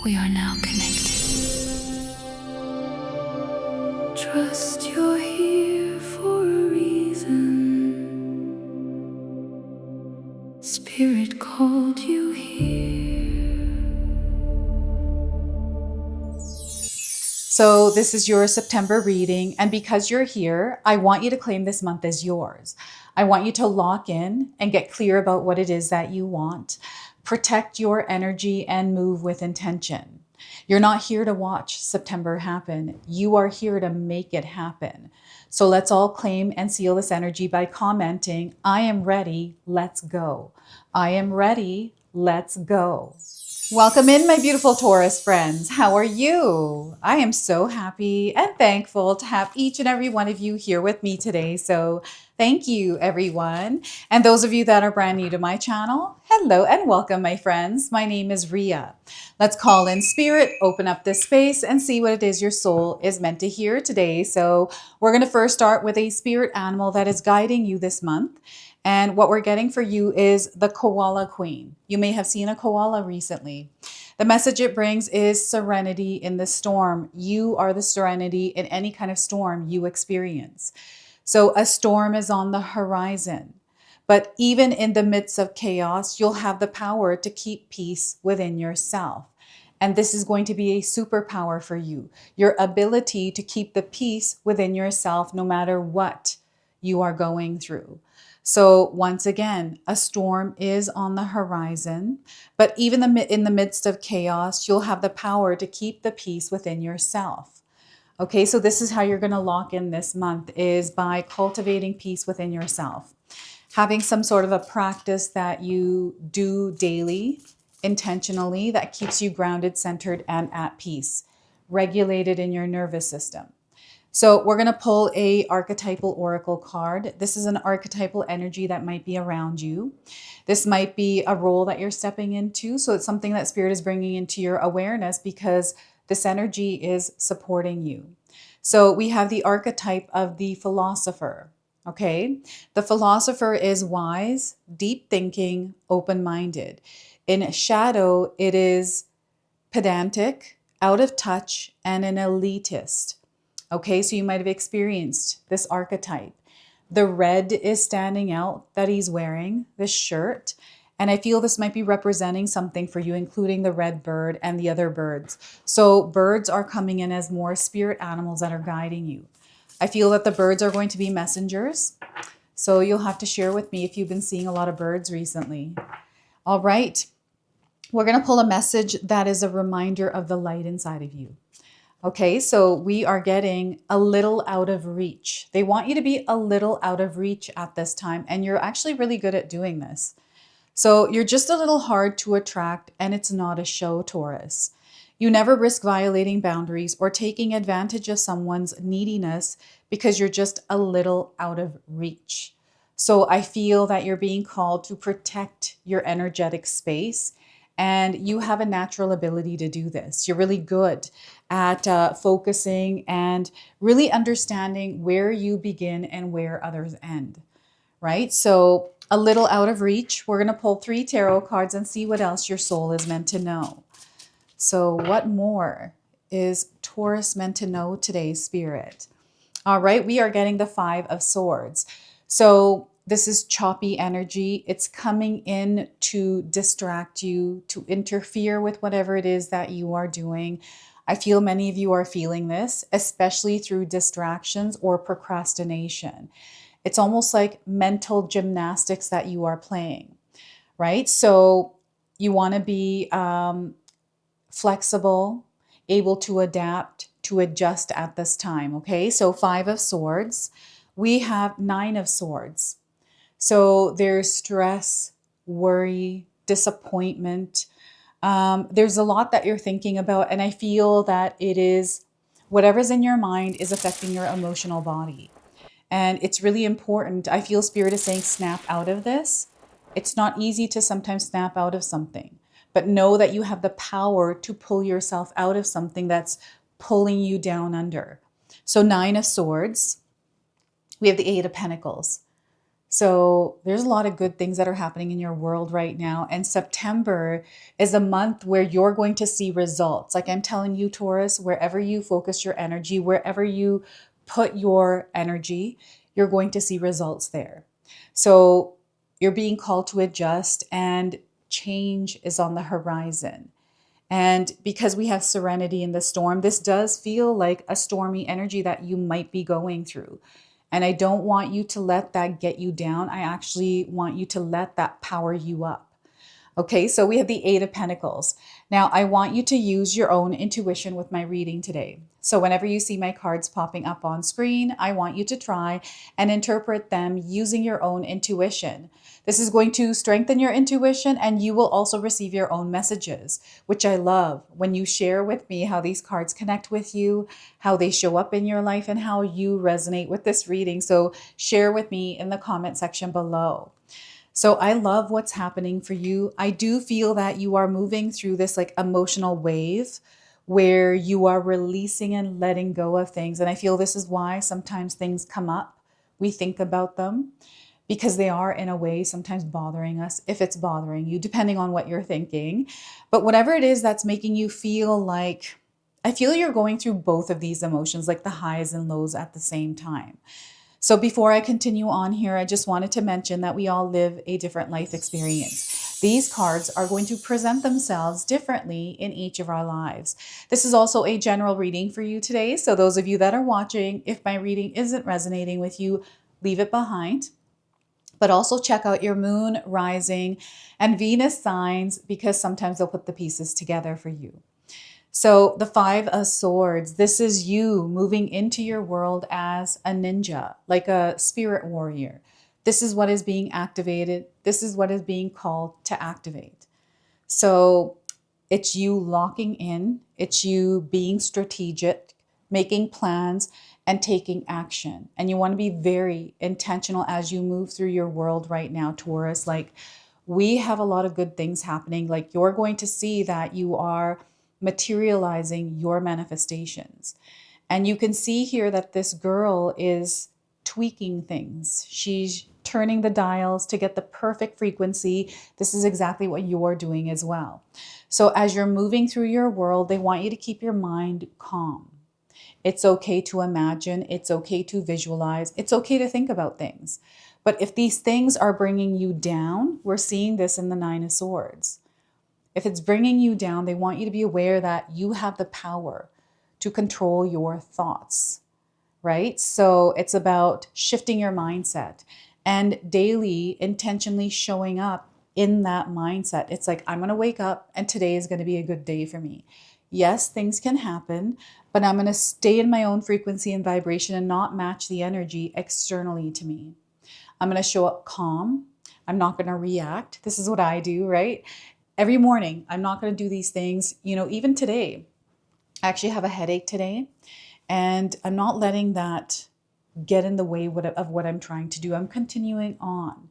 We are now connected. Trust you're here for a reason. Spirit called you here. So this is your September reading, and because you're here, I want you to claim this month as yours. I want you to lock in and get clear about what it is that you want. Protect your energy and move with intention. You're not here to watch September happen. You are here to make it happen. So let's all claim and seal this energy by commenting, I am ready, let's go. I am ready, let's go. Welcome in, my beautiful Taurus friends. How are you? I am so happy and thankful to have each and every one of you here with me today. So thank you, everyone. And those of you that are brand new to my channel, hello and welcome, my friends. My name is Ria. Let's call in spirit, open up this space, and see what it is your soul is meant to hear today. So we're going to first start with a spirit animal that is guiding you this month. And what we're getting for you is the Koala Queen. You may have seen a koala recently. The message it brings is serenity in the storm. You are the serenity in any kind of storm you experience. So a storm is on the horizon. But even in the midst of chaos, you'll have the power to keep peace within yourself. And this is going to be a superpower for you. Your ability to keep the peace within yourself no matter what you are going through. So once again, a storm is on the horizon, but even in the midst of chaos, you'll have the power to keep the peace within yourself. Okay, so this is how you're going to lock in this month, is by cultivating peace within yourself. Having some sort of a practice that you do daily, intentionally, that keeps you grounded, centered, and at peace, regulated in your nervous system. So we're going to pull a archetypal oracle card. This is an archetypal energy that might be around you. This might be a role that you're stepping into. So it's something that Spirit is bringing into your awareness because this energy is supporting you. So we have the archetype of the philosopher. Okay. The philosopher is wise, deep thinking, open-minded. In shadow, it is pedantic, out of touch, and an elitist. Okay, so you might have experienced this archetype. The red is standing out that he's wearing, this shirt. And I feel this might be representing something for you, including the red bird and the other birds. So birds are coming in as more spirit animals that are guiding you. I feel that the birds are going to be messengers. So you'll have to share with me if you've been seeing a lot of birds recently. All right. We're going to pull a message that is a reminder of the light inside of you. Okay, so we are getting a little out of reach. They want you to be a little out of reach at this time, and you're actually really good at doing this. So you're just a little hard to attract, and it's not a show, Taurus. You never risk violating boundaries or taking advantage of someone's neediness because you're just a little out of reach. So I feel that you're being called to protect your energetic space, and you have a natural ability to do this. You're really good at focusing and really understanding where you begin and where others end, right? So a little out of reach. We're going to pull 3 tarot cards and see what else your soul is meant to know. So what more is Taurus meant to know today, Spirit? All right, we are getting the 5 of Swords. So this is choppy energy. It's coming in to distract you, to interfere with whatever it is that you are doing. I feel many of you are feeling this, especially through distractions or procrastination. It's almost like mental gymnastics that you are playing, right? So you want to be flexible, able to adapt, to adjust at this time, okay? So 5 of Swords. We have 9 of Swords. So there's stress, worry, disappointment. There's a lot that you're thinking about, and I feel that it is whatever's in your mind is affecting your emotional body. And it's really important. I feel Spirit is saying snap out of this. It's not easy to sometimes snap out of something, but know that you have the power to pull yourself out of something that's pulling you down under. So 9 of Swords. We have the 8 of Pentacles. So there's a lot of good things that are happening in your world right now. And September is a month where you're going to see results. Like I'm telling you, Taurus, wherever you focus your energy, wherever you put your energy, you're going to see results there. So you're being called to adjust, and change is on the horizon. And because we have serenity in the storm, this does feel like a stormy energy that you might be going through. And I don't want you to let that get you down. I actually want you to let that power you up. Okay, so we have the Eight of Pentacles. Now, I want you to use your own intuition with my reading today. So whenever you see my cards popping up on screen, I want you to try and interpret them using your own intuition. This is going to strengthen your intuition, and you will also receive your own messages, which I love when you share with me how these cards connect with you, how they show up in your life, and how you resonate with this reading. So share with me in the comment section below. So I love what's happening for you. I do feel that you are moving through this like emotional wave where you are releasing and letting go of things. And I feel this is why sometimes things come up. We think about them because they are in a way sometimes bothering us, if it's bothering you, depending on what you're thinking. But whatever it is that's making you feel like, I feel you're going through both of these emotions, like the highs and lows at the same time. So before I continue on here, I just wanted to mention that we all live a different life experience. These cards are going to present themselves differently in each of our lives. This is also a general reading for you today. So those of you that are watching, if my reading isn't resonating with you, leave it behind. But also check out your moon, rising, and Venus signs, because sometimes they'll put the pieces together for you. So the Five of Swords, this is you moving into your world as a ninja, like a spirit warrior. This is what is being activated. This is what is being called to activate. So it's you locking in. It's you being strategic, making plans, and taking action. And you want to be very intentional as you move through your world right now, Taurus. Like, we have a lot of good things happening. Like, you're going to see that you are materializing your manifestations. And you can see here that this girl is tweaking things. She's turning the dials to get the perfect frequency. This is exactly what you're doing as well. So as you're moving through your world, they want you to keep your mind calm. It's okay to imagine. It's okay to visualize. It's okay to think about things. But if these things are bringing you down, we're seeing this in the Nine of Swords. If it's bringing you down, they want you to be aware that you have the power to control your thoughts, right? So it's about shifting your mindset and daily intentionally showing up in that mindset. It's like, I'm going to wake up and today is going to be a good day for me. Yes, things can happen, but I'm going to stay in my own frequency and vibration and not match the energy externally to me. I'm going to show up calm. I'm not going to react. This is what I do, right? Every morning, I'm not going to do these things. You know, even today, I actually have a headache today, and I'm not letting that get in the way of what I'm trying to do. I'm continuing on,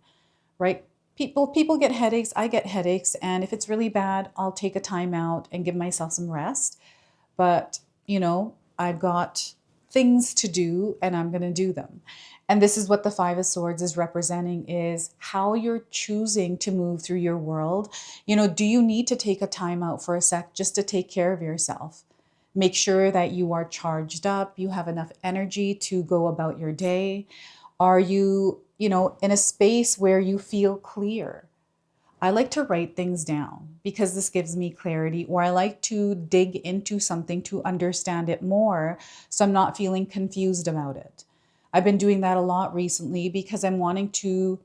right? People get headaches. I get headaches. And if it's really bad, I'll take a time out and give myself some rest. But, you know, I've got things to do and I'm going to do them. And this is what the Five of Swords is representing, is how you're choosing to move through your world. You know, do you need to take a time out for a sec just to take care of yourself? Make sure that you are charged up, you have enough energy to go about your day. Are you, in a space where you feel clear? I like to write things down because this gives me clarity, or I like to dig into something to understand it more so I'm not feeling confused about it. I've been doing that a lot recently because I'm wanting to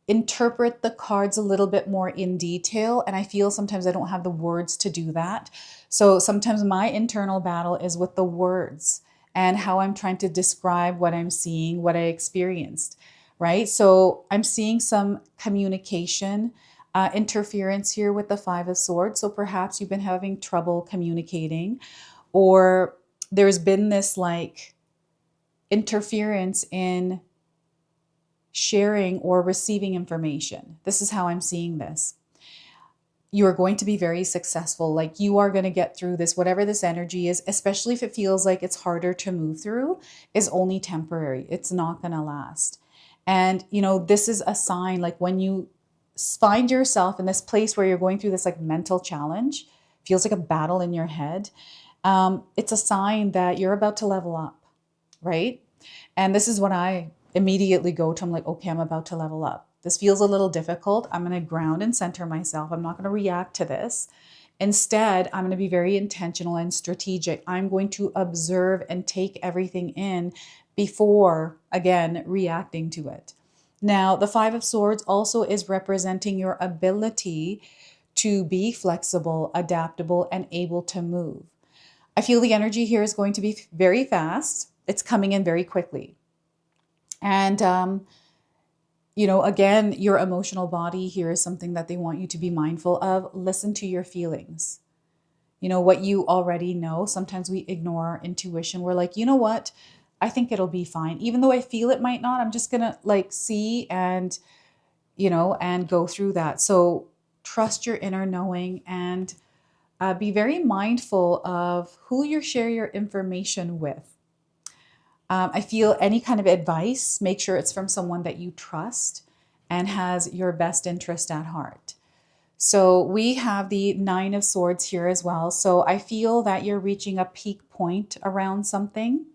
interpret the cards a little bit more in detail, and I feel sometimes I don't have the words to do that. So sometimes my internal battle is with the words and how I'm trying to describe what I'm seeing, what I experienced, right? So I'm seeing some communication interference here with the Five of Swords. So perhaps you've been having trouble communicating, or there's been this like interference in sharing or receiving information. This is how I'm seeing this. You are going to be very successful. Like, you are going to get through this. Whatever this energy is, especially if it feels like it's harder to move through, is only temporary. It's not going to last. And, this is a sign, like when you find yourself in this place where you're going through this like mental challenge, feels like a battle in your head. It's a sign that you're about to level up, right? And this is what I immediately go to. I'm like, okay, I'm about to level up. This feels a little difficult. I'm going to ground and center myself. I'm not going to react to this. Instead, I'm going to be very intentional and strategic. I'm going to observe and take everything in before, again, reacting to it. Now, the Five of Swords also is representing your ability to be flexible, adaptable, and able to move. I feel the energy here is going to be very fast. It's coming in very quickly. And, again, your emotional body here is something that they want you to be mindful of. Listen to your feelings. What you already know. Sometimes we ignore our intuition. We're like, you know what? I think it'll be fine. Even though I feel it might not, I'm just going to like see and, and go through that. So trust your inner knowing and be very mindful of who you share your information with. I feel any kind of advice, make sure it's from someone that you trust and has your best interest at heart. So we have the Nine of Swords here as well. So I feel that you're reaching a peak point around something.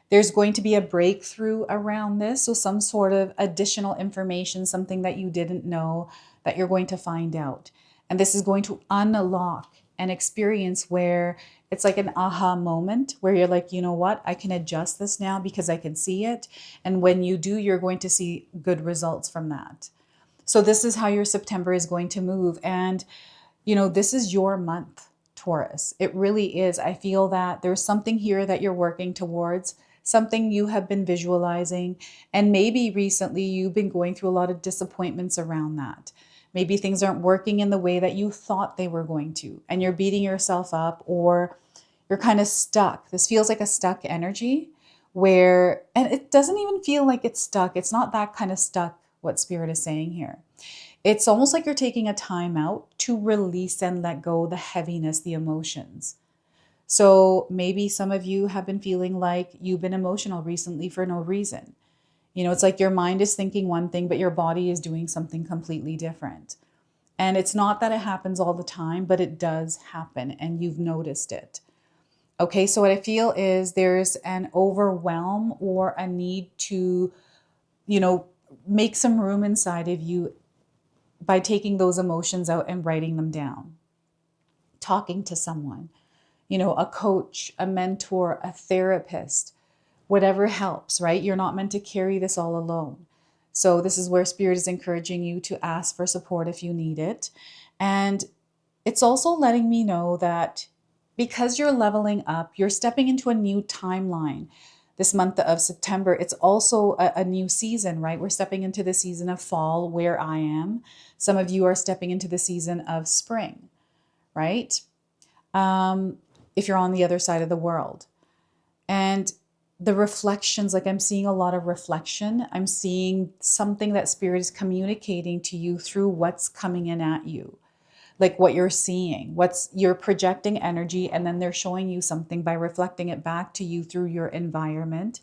There's going to be a breakthrough around this. So some sort of additional information, something that you didn't know that you're going to find out. And this is going to unlock an experience where it's like an aha moment where you're like, you know what, I can adjust this now because I can see it. And when you do, you're going to see good results from that. So this is how your September is going to move. And, this is your month, Taurus. It really is. I feel that there's something here that you're working towards, something you have been visualizing. And maybe recently you've been going through a lot of disappointments around that. Maybe things aren't working in the way that you thought they were going to, and you're beating yourself up or you're kind of stuck. This feels like a stuck energy and it doesn't even feel like it's stuck. It's not that kind of stuck, what Spirit is saying here. It's almost like you're taking a time out to release and let go the heaviness, the emotions. So maybe some of you have been feeling like you've been emotional recently for no reason. It's like your mind is thinking one thing, but your body is doing something completely different. And it's not that it happens all the time, but it does happen and you've noticed it. Okay, so what I feel is there's an overwhelm or a need to, make some room inside of you by taking those emotions out and writing them down. Talking to someone, a coach, a mentor, a therapist, whatever helps, right? You're not meant to carry this all alone. So this is where Spirit is encouraging you to ask for support if you need it. And it's also letting me know that because you're leveling up, you're stepping into a new timeline. This month of September, it's also a new season, right? We're stepping into the season of fall where I am. Some of you are stepping into the season of spring, right? If you're on the other side of the world. And the reflections, like I'm seeing a lot of reflection. I'm seeing something that Spirit is communicating to you through what's coming in at you. Like what you're seeing, you're projecting energy, and then they're showing you something by reflecting it back to you through your environment,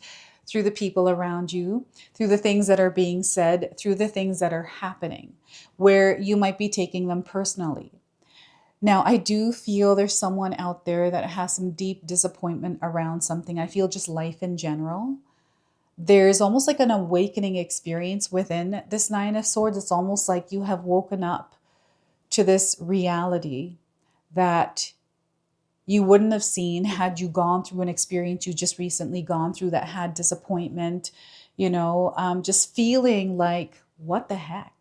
through the people around you, through the things that are being said, through the things that are happening, where you might be taking them personally. Now, I do feel there's someone out there that has some deep disappointment around something. I feel just life in general. There's almost like an awakening experience within this Nine of Swords. It's almost like you have woken up to this reality that you wouldn't have seen had you gone through an experience you just recently gone through that had disappointment, just feeling like, what the heck?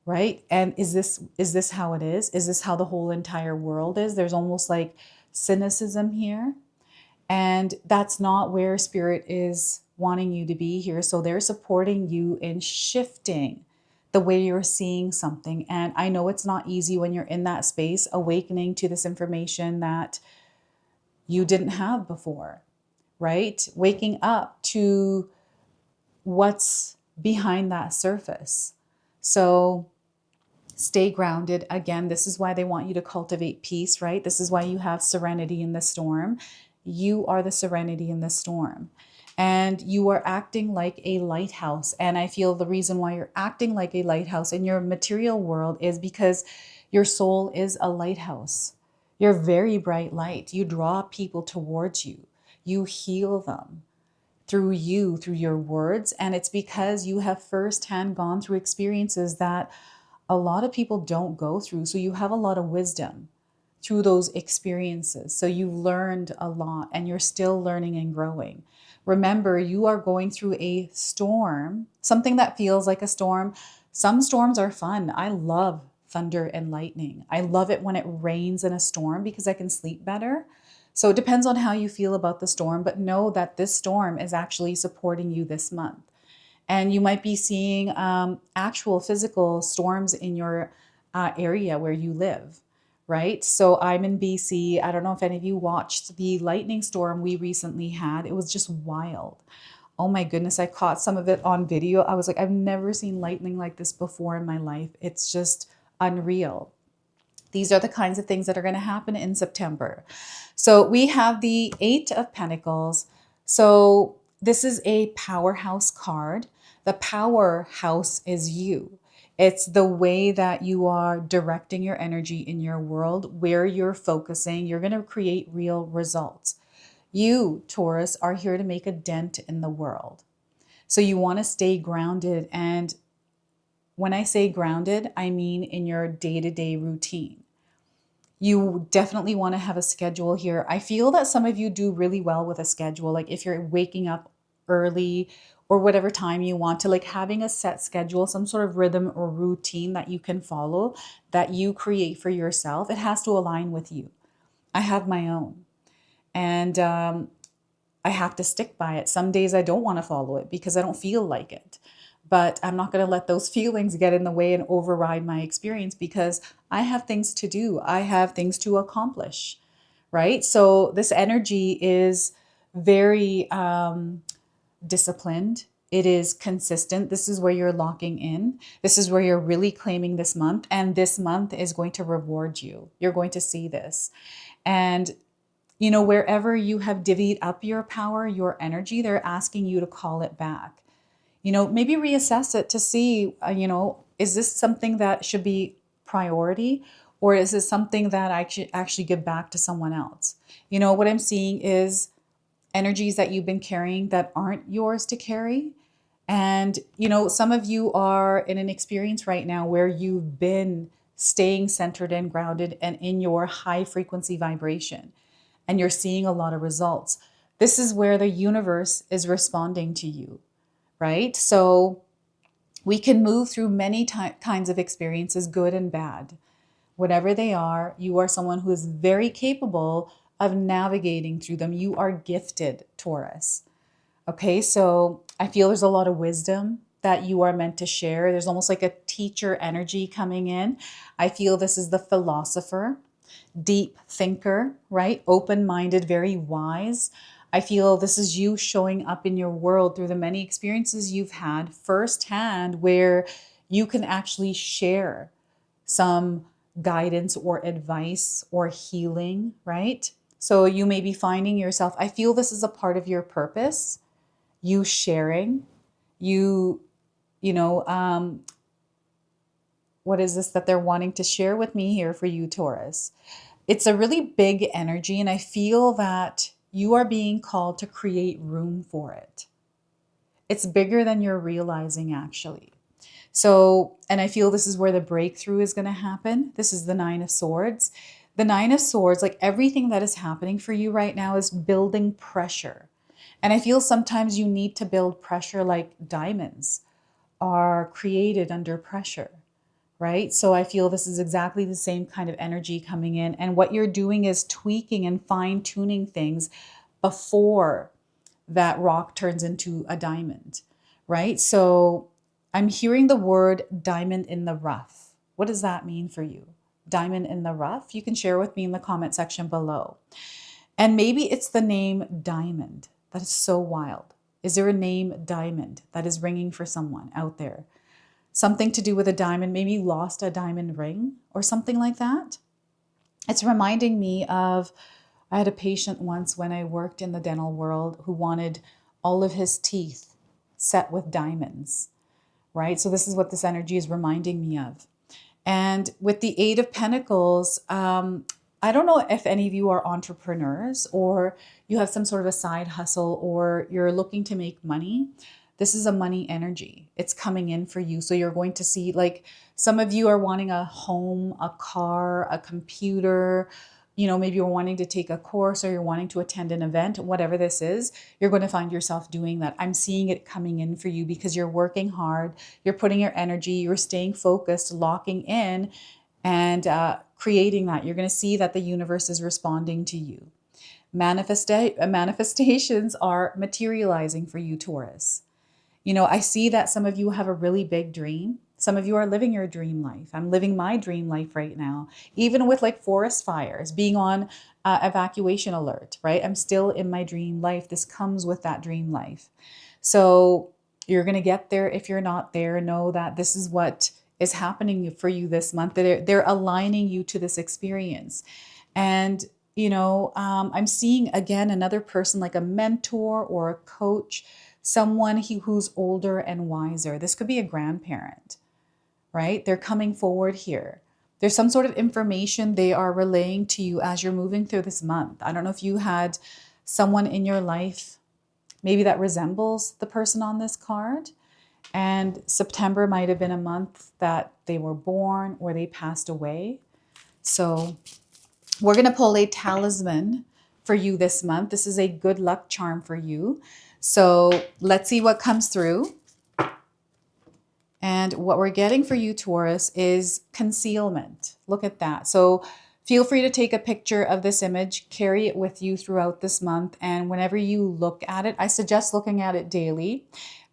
Right? And is this how it is? Is this how the whole entire world is? There's almost like cynicism here. And that's not where Spirit is wanting you to be here. So they're supporting you in shifting the way you're seeing something. And I know it's not easy when you're in that space, awakening to this information that you didn't have before, right? Waking up to what's behind that surface. So stay grounded. Again, this is why they want you to cultivate peace, right? This is why you have serenity in the storm. You are the serenity in the storm. and you are acting like a lighthouse. And I feel the reason why you're acting like a lighthouse in your material world is because your soul is a lighthouse. You're very bright light. You draw people towards you. You heal them through you, through your words. And it's because you have firsthand gone through experiences that a lot of people don't go through. So you have a lot of wisdom through those experiences. So you've learned a lot and you're still learning and growing. Remember, you are going through a storm, something that feels like a storm. Some storms are fun. I love thunder and lightning. I love it when it rains in a storm because I can sleep better. So it depends on how you feel about the storm, but know that this storm is actually supporting you this month. And you might be seeing actual physical storms in your area where you live, right? So I'm in BC. I don't know if any of you watched the lightning storm we recently had. It was just wild. Oh my goodness, I caught some of it on video. I was like, I've never seen lightning like this before in my life. It's just unreal. These are the kinds of things that are going to happen in September. So we have the Eight of Pentacles. So this is a powerhouse card. The powerhouse is you. It's the way that you are directing your energy in your world, where you're focusing. You're going to create real results. You, Taurus, are here to make a dent in the world. So you want to stay grounded. And when I say grounded, I mean in your day-to-day routine. You definitely want to have a schedule here. I feel that some of you do really well with a schedule. Like if you're waking up early or whatever time you want to, like having a set schedule, some sort of rhythm or routine that you can follow, that you create for yourself. It has to align with you. I have my own. And I have to stick by it. Some days I don't want to follow it because I don't feel like it. But I'm not going to let those feelings get in the way and override my experience because I have things to do. I have things to accomplish, right? So this energy is very disciplined. It is consistent. This is where you're locking in. This is where you're really claiming this month. And this month is going to reward you. You're going to see this. And you know, wherever you have divvied up your power, your energy, they're asking you to call it back. You know, maybe reassess it to see, is this something that should be priority, or is this something that I should actually give back to someone else? You know, what I'm seeing is energies that you've been carrying that aren't yours to carry. And, you know, some of you are in an experience right now where you've been staying centered and grounded and in your high frequency vibration, and you're seeing a lot of results. This is where the universe is responding to you, right? So we can move through many kinds of experiences, good and bad. Whatever they are, you are someone who is very capable of navigating through them. You are gifted, Taurus. Okay, so I feel there's a lot of wisdom that you are meant to share. There's almost like a teacher energy coming in. I feel this is the philosopher, deep thinker, right? Open-minded, very wise. I feel this is you showing up in your world through the many experiences you've had firsthand where you can actually share some guidance or advice or healing, right? So you may be finding yourself, I feel this is a part of your purpose, you sharing, what is this that they're wanting to share with me here for you, Taurus? It's a really big energy, and I feel that you are being called to create room for it. It's bigger than you're realizing, actually. So, and I feel this is where the breakthrough is going to happen. This is the Nine of Swords. The Nine of Swords, like everything that is happening for you right now, is building pressure. And I feel sometimes you need to build pressure, like diamonds are created under pressure, right? So I feel this is exactly the same kind of energy coming in. And what you're doing is tweaking and fine tuning things before that rock turns into a diamond, right? So I'm hearing the word diamond in the rough. What does that mean for you? Diamond in the rough? You can share with me in the comment section below. And maybe it's the name Diamond. That is so wild. Is there a name Diamond that is ringing for someone out there? Something to do with a diamond, maybe you lost a diamond ring or something like that. It's reminding me of, I had a patient once when I worked in the dental world who wanted all of his teeth set with diamonds, right? So this is what this energy is reminding me of. And with the Eight of Pentacles, I don't know if any of you are entrepreneurs or you have some sort of a side hustle or you're looking to make money. This is a money energy. It's coming in for you. So you're going to see, like, some of you are wanting a home, a car, a computer. You know, maybe you're wanting to take a course or you're wanting to attend an event, whatever this is, you're going to find yourself doing that. I'm seeing it coming in for you because you're working hard, you're putting your energy, you're staying focused, locking in, and creating that. You're going to see that the universe is responding to you. Manifestations are materializing for you, Taurus. You know, I see that some of you have a really big dream. Some of you are living your dream life. I'm living my dream life right now, even with like forest fires, being on evacuation alert, right? I'm still in my dream life. This comes with that dream life. So you're going to get there. If you're not there, know that this is what is happening for you this month. They're aligning you to this experience. And, you know, I'm seeing again another person, like a mentor or a coach, someone who's older and wiser. This could be a grandparent, right? They're coming forward here. There's some sort of information they are relaying to you as you're moving through this month. I don't know if you had someone in your life maybe that resembles the person on this card. And September might have been a month that they were born or they passed away. So we're going to pull a talisman for you this month. This is a good luck charm for you. So let's see what comes through. And what we're getting for you, Taurus, is concealment. Look at that. So feel free to take a picture of this image, carry it with you throughout this month. And whenever you look at it, I suggest looking at it daily.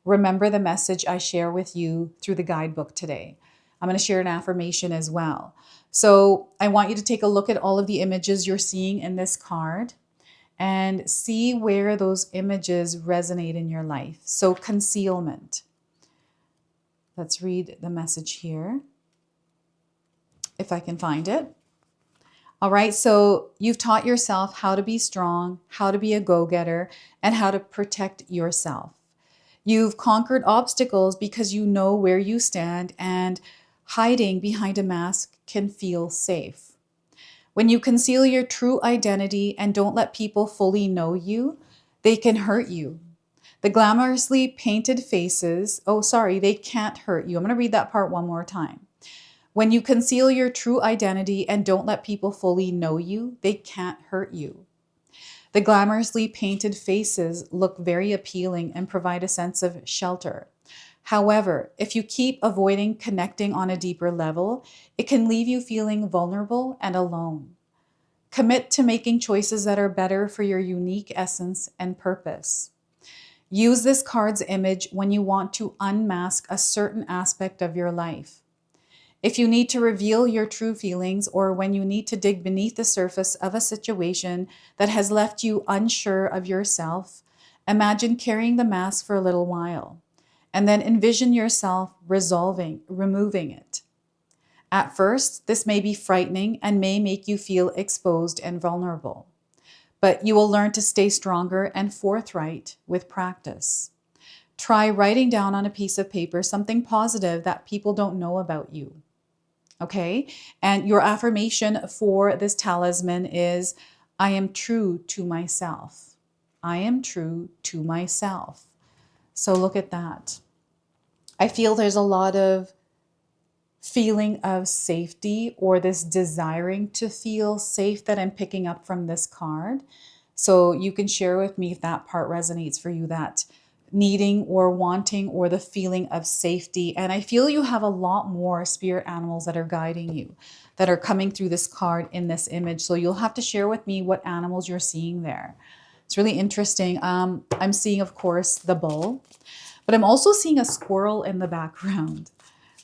Remember the message I share with you through the guidebook today. I'm going to share an affirmation as well. So I want you to take a look at all of the images you're seeing in this card and see where those images resonate in your life. So concealment. Let's read the message here, if I can find it. All right, so you've taught yourself how to be strong, how to be a go-getter, and how to protect yourself. You've conquered obstacles because you know where you stand, and hiding behind a mask can feel safe. When you conceal your true identity and don't let people fully know you, they can hurt you. The glamorously painted faces, they can't hurt you. I'm going to read that part one more time. When you conceal your true identity and don't let people fully know you, they can't hurt you. The glamorously painted faces look very appealing and provide a sense of shelter. However, if you keep avoiding connecting on a deeper level, it can leave you feeling vulnerable and alone. Commit to making choices that are better for your unique essence and purpose. Use this card's image when you want to unmask a certain aspect of your life. If you need to reveal your true feelings or when you need to dig beneath the surface of a situation that has left you unsure of yourself, imagine carrying the mask for a little while and then envision yourself removing it. At first, this may be frightening and may make you feel exposed and vulnerable. But you will learn to stay stronger and forthright with practice. Try writing down on a piece of paper something positive that people don't know about you. Okay? And your affirmation for this talisman is, I am true to myself. I am true to myself. So look at that. I feel there's a lot of feeling of safety or this desiring to feel safe that I'm picking up from this card. So you can share with me if that part resonates for you, that needing or wanting or the feeling of safety. And I feel you have a lot more spirit animals that are guiding you, that are coming through this card in this image. So you'll have to share with me what animals you're seeing there. It's really interesting. I'm seeing, of course, the bull, but I'm also seeing a squirrel in the background.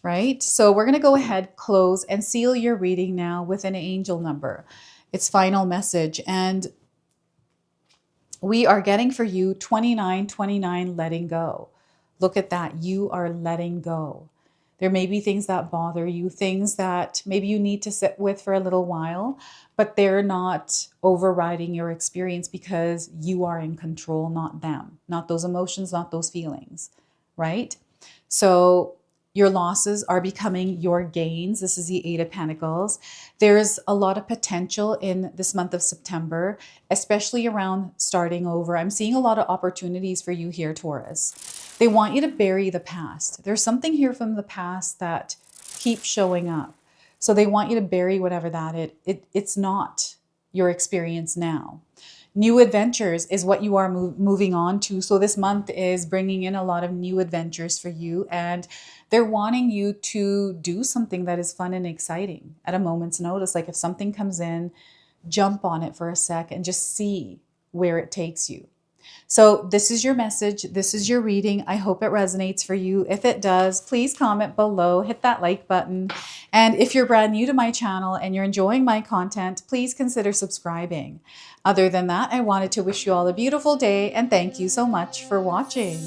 Right? So we're going to go ahead, close, and seal your reading now with an angel number. Its final message. And we are getting for you 2929, letting go. Look at that. You are letting go. There may be things that bother you, things that maybe you need to sit with for a little while, but they're not overriding your experience because you are in control, not them, not those emotions, not those feelings, right? So your losses are becoming your gains. This is the Eight of Pentacles. There's a lot of potential in this month of September, especially around starting over. I'm seeing a lot of opportunities for you here, Taurus. They want you to bury the past. There's something here from the past that keeps showing up. So they want you to bury whatever that it's not your experience now. New adventures is what you are moving on to. So this month is bringing in a lot of new adventures for you, and they're wanting you to do something that is fun and exciting at a moment's notice. Like if something comes in, jump on it for a sec and just see where it takes you. So this is your message. This is your reading. I hope it resonates for you. If it does, please comment below, hit that like button. And if you're brand new to my channel and you're enjoying my content, please consider subscribing. Other than that, I wanted to wish you all a beautiful day and thank you so much for watching.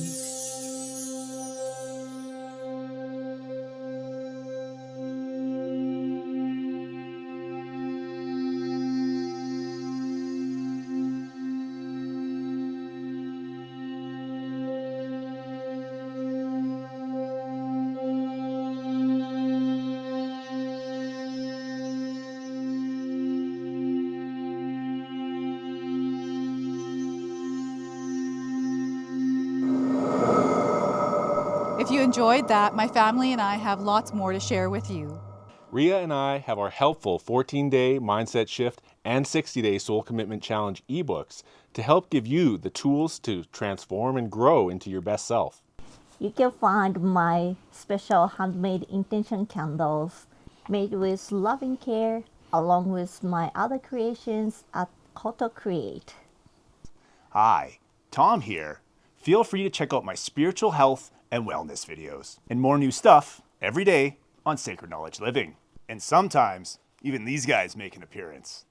If you enjoyed that, my family and I have lots more to share with you. Ria and I have our helpful 14-day mindset shift and 60-day soul commitment challenge ebooks to help give you the tools to transform and grow into your best self. You can find my special handmade intention candles made with loving care along with my other creations at Koto Create. Hi, Tom here. Feel free to check out my spiritual health and wellness videos and more new stuff every day on Sacred Knowledge Living. And sometimes even these guys make an appearance.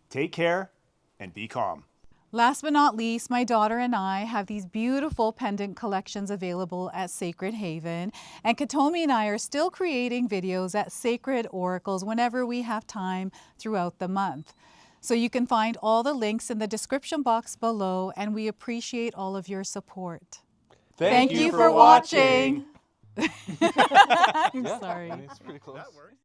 Take care and be calm. Last but not least, my daughter and I have these beautiful pendant collections available at Sacred Haven. And Katomi and I are still creating videos at Sacred Oracles whenever we have time throughout the month. So you can find all the links in the description box below, and we appreciate all of your support. Thank you for watching. I'm sorry. It's pretty close.